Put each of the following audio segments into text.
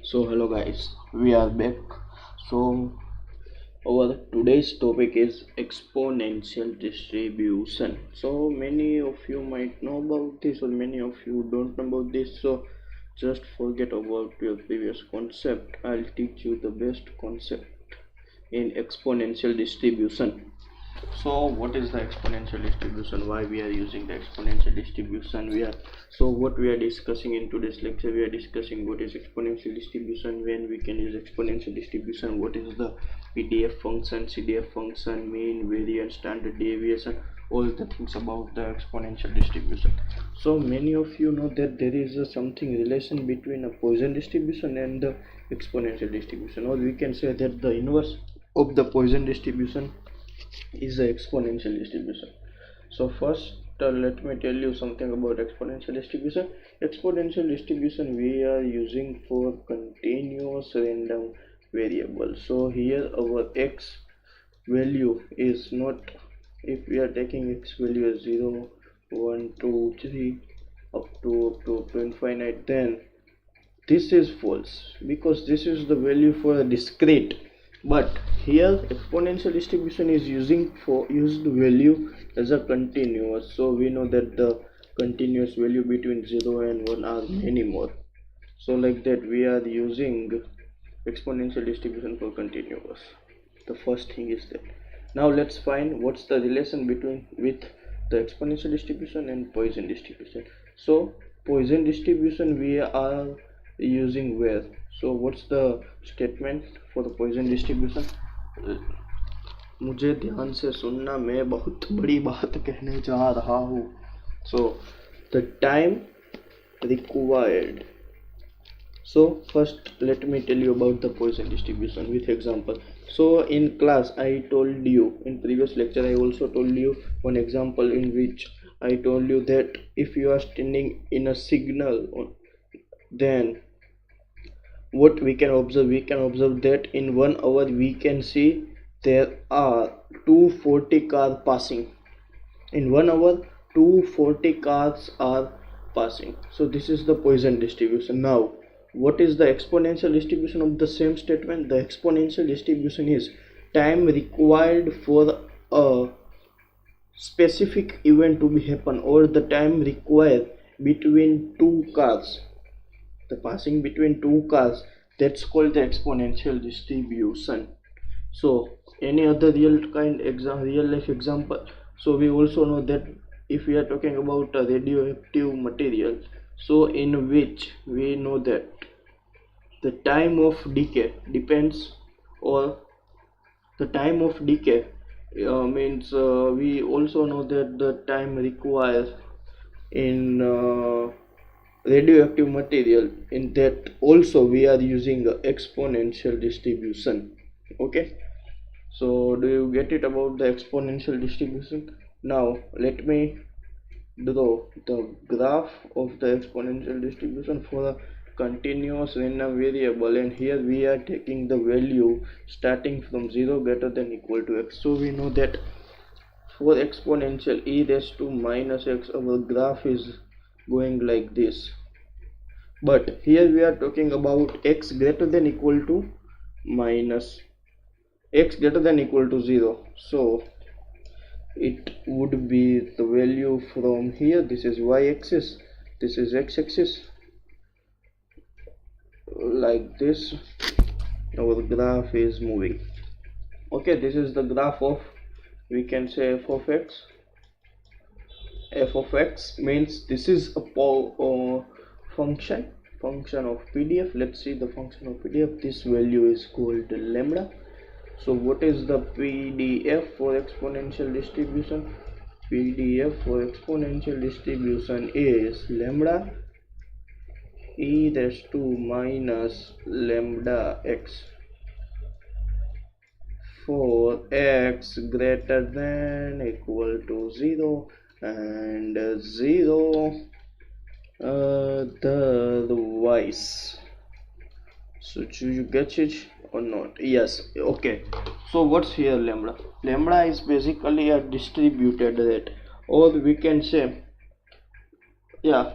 So hello guys, we are back. So our today's topic is exponential distribution. So many of you might know about this or many of you don't know about this. So just forget about your previous concept. I'll teach you the best concept in exponential distribution. So what is the exponential distribution, why we are using the exponential distribution? What we are discussing in today's lecture, we are discussing what is exponential distribution, when we can use exponential distribution, what is the PDF function, CDF function, mean, variance, standard deviation, all the things about the exponential distribution. So many of you know that there is something relation between a Poisson distribution and the exponential distribution, or we can say that the inverse of the Poisson distribution is the exponential distribution. So first let me tell you something about exponential distribution. Exponential distribution we are using for continuous random variable. So here our x value is not, if we are taking x value as 0 1 2 3 up to infinite, then this is false because this is the value for a discrete. But here exponential distribution is used value as a continuous. So we know that the continuous value between 0 and 1 are many more. So like that we are using exponential distribution for continuous. The first thing is that. Now let's find what's the relation with the exponential distribution and Poisson distribution. So Poisson distribution we are using where? So what's the statement for the Poisson distribution? मुझे ध्यान से सुनना, मैं बहुत बड़ी बात कहने जा रहा हूँ. So the time required. So first let me tell you about the Poisson distribution with example. So in class I told you, in previous lecture I also told you one example in which I told you that if you are standing in a signal, then what we can observe that in 1 hour we can see there are 240 cars passing. In 1 hour 240 cars are passing. So this is the Poisson distribution. Now what is the exponential distribution of the same statement? The exponential distribution is time required for a specific event to be happen, or the time required between two cars, the passing between two cars, that's called the exponential distribution. So any other real life example? So we also know that if we are talking about a radioactive material, so in which we know that the time of decay depends, or the time of decay means we also know that the time required in radioactive material, in that also we are using exponential distribution. Okay, so do you get it about the exponential distribution? Now let me draw the graph of the exponential distribution for a continuous random variable, and here we are taking the value starting from 0 greater than equal to x. So we know that for exponential e raised to minus x, our graph is going like this. But here we are talking about x greater than equal to minus x greater than equal to 0. So it would be the value from here. This is y-axis, this is x-axis, like this our graph is moving. Okay, this is the graph of, we can say, f of x. F of x means this is a function of PDF. Let's see the function of PDF. This value is called lambda. So what is the PDF for exponential distribution? PDF for exponential distribution is lambda e raised to minus lambda x for x greater than equal to 0 and 0 otherwise. So do you get it or not? Yes. Okay, so what's here lambda? Lambda is basically a distributed rate, or we can say, yeah,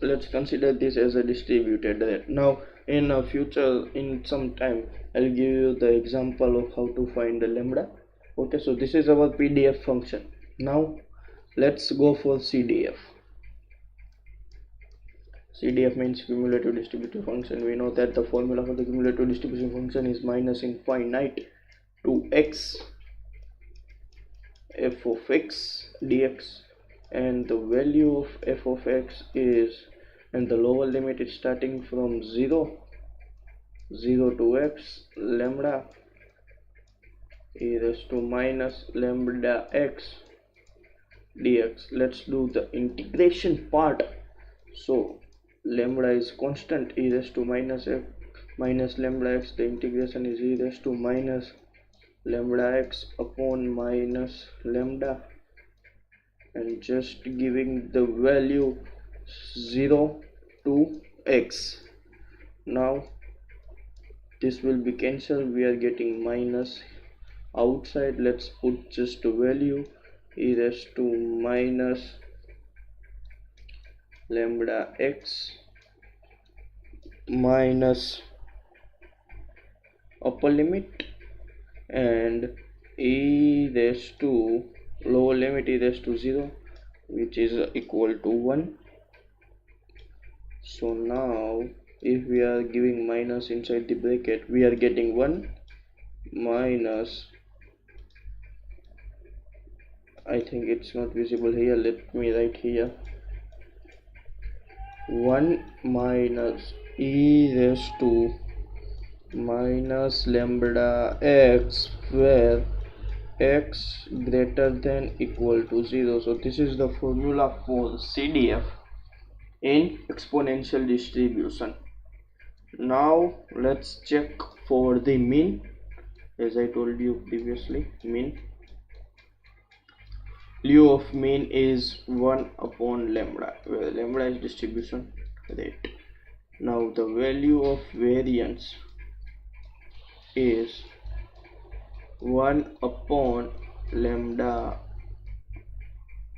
let's consider this as a distributed rate. Now in future, in some time, I'll give you the example of how to find the lambda. Okay, so this is our PDF function. Now let's go for CDF. CDF means cumulative distributive function. We know that the formula for the cumulative distribution function is minus infinite to x f of x dx, and the value of f of x is, and the lower limit is starting from 0 to x lambda e raised to minus lambda x dx. Let's do the integration part. So lambda is constant, e raised to minus x minus lambda x, the integration is e raised to minus lambda x upon minus lambda, and just giving the value 0 to x. Now this will be cancelled, we are getting minus outside. Let's put just the value e raised to minus lambda x minus upper limit and e raised to lower limit e raised to 0, which is equal to 1. So now if we are giving minus inside the bracket, we are getting 1 minus, I think it's not visible here, let me write here, 1 minus e raised to minus lambda x where x greater than equal to 0. So this is the formula for CDF in exponential distribution. Now let's check for the mean. As I told you previously, mean, value of mean is 1 upon lambda, where lambda is distribution rate. Now the value of variance is 1 upon lambda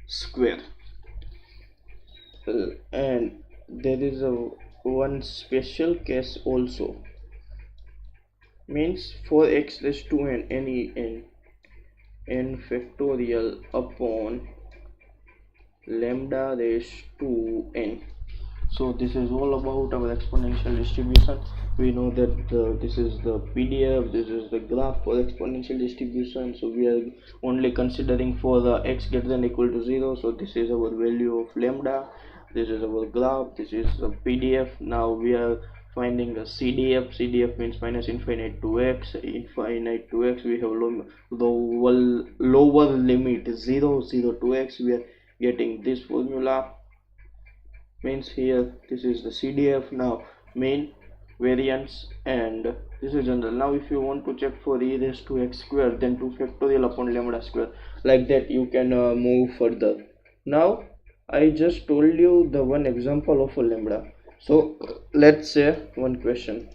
square, and there is a one special case also, means for x raised to n, any n factorial upon lambda raised to n. So this is all about our exponential distribution. We know that this is the PDF, this is the graph for exponential distribution. So we are only considering for the x greater than equal to 0. So this is our value of lambda, this is our graph, this is the PDF. Now we are finding the CDF. CDF means minus infinite to x. Infinite to x, we have lower limit 0 to x. We are getting this formula, means here this is the CDF. Now mean, variance, and this is general. Now if you want to check for e raised to x square, then 2 factorial upon lambda square, like that you can move further. Now I just told you the one example of a lambda. So let's say one question.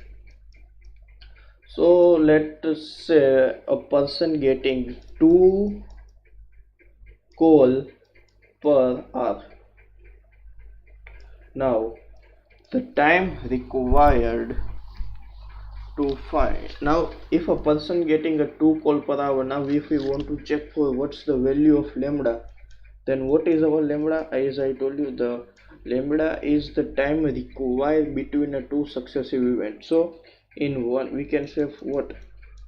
So let us say a person getting 2 call per hour. Now the time required to find, now if a person getting a 2 call per hour, now if we want to check for what's the value of lambda, then what is our lambda? As I told you, the lambda is the time required between a 2 successive events. So in one, we can say what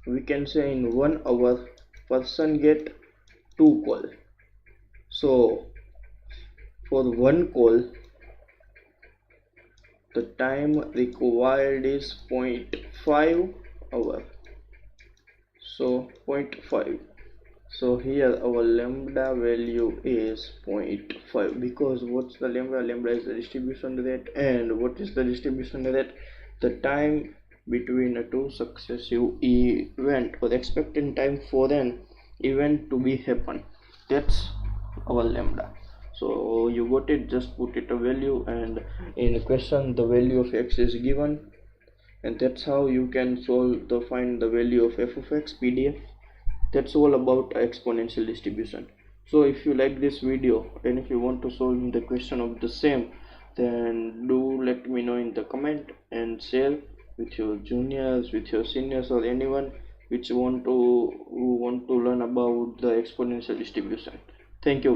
we can say, in 1 hour person get 2 call. So for 1 call the time required is 0.5 hour. So 0.5. So here our lambda value is 0.5, because what's the lambda? Lambda is the distribution rate, and what is the distribution rate? The time between a 2 successive event, or expected time for an event to be happen. That's our lambda. So you got it, just put it a value, and in the question the value of x is given, and that's how you can find the value of f of x PDF. That's all about exponential distribution. So if you like this video, and if you want to solve the question of the same, then do let me know in the comment and share with your juniors, with your seniors, or anyone who want to learn about the exponential distribution. Thank you.